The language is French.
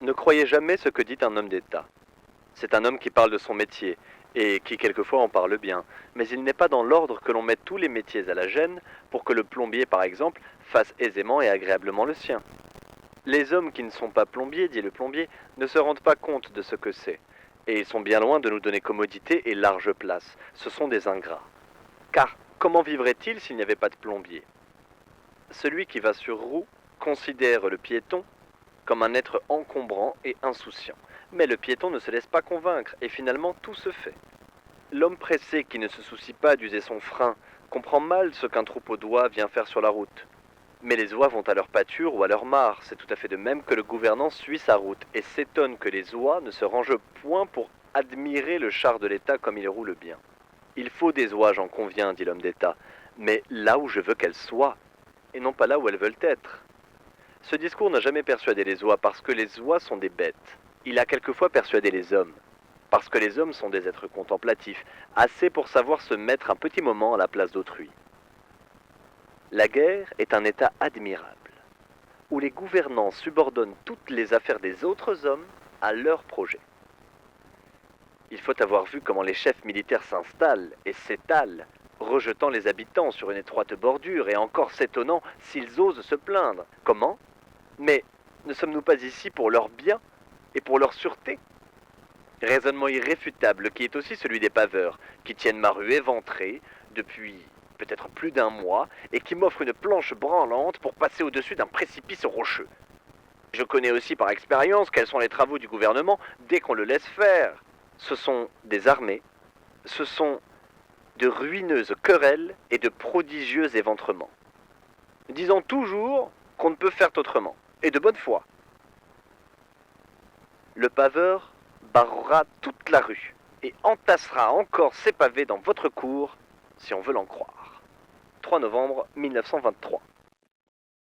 Ne croyez jamais ce que dit un homme d'État. C'est un homme qui parle de son métier, et qui quelquefois en parle bien, mais il n'est pas dans l'ordre que l'on mette tous les métiers à la gêne pour que le plombier, par exemple, fasse aisément et agréablement le sien. Les hommes qui ne sont pas plombiers, dit le plombier, ne se rendent pas compte de ce que c'est, et ils sont bien loin de nous donner commodité et large place. Ce sont des ingrats. Car comment vivrait-il s'il n'y avait pas de plombier? Celui qui va sur roue considère le piéton comme un être encombrant et insouciant. Mais le piéton ne se laisse pas convaincre, et finalement tout se fait. L'homme pressé qui ne se soucie pas d'user son frein comprend mal ce qu'un troupeau d'oies vient faire sur la route. Mais les oies vont à leur pâture ou à leur mare, c'est tout à fait de même que le gouvernant suit sa route et s'étonne que les oies ne se rangent point pour admirer le char de l'État comme il roule bien. Il faut des oies, j'en conviens, dit l'homme d'État, mais là où je veux qu'elles soient, et non pas là où elles veulent être. Ce discours n'a jamais persuadé les oies parce que les oies sont des bêtes. Il a quelquefois persuadé les hommes, parce que les hommes sont des êtres contemplatifs, assez pour savoir se mettre un petit moment à la place d'autrui. La guerre est un état admirable, où les gouvernants subordonnent toutes les affaires des autres hommes à leurs projets. Il faut avoir vu comment les chefs militaires s'installent et s'étalent, rejetant les habitants sur une étroite bordure et encore s'étonnant s'ils osent se plaindre. Comment? Mais ne sommes-nous pas ici pour leur bien et pour leur sûreté? Raisonnement irréfutable qui est aussi celui des paveurs, qui tiennent ma rue éventrée depuis peut-être plus d'un mois et qui m'offrent une planche branlante pour passer au-dessus d'un précipice rocheux. Je connais aussi par expérience quels sont les travaux du gouvernement dès qu'on le laisse faire. Ce sont des armées, ce sont de ruineuses querelles et de prodigieux éventrements. Disons toujours qu'on ne peut faire autrement, et de bonne foi. Le paveur barrera toute la rue et entassera encore ses pavés dans votre cour, si on veut l'en croire. 3 novembre 1923.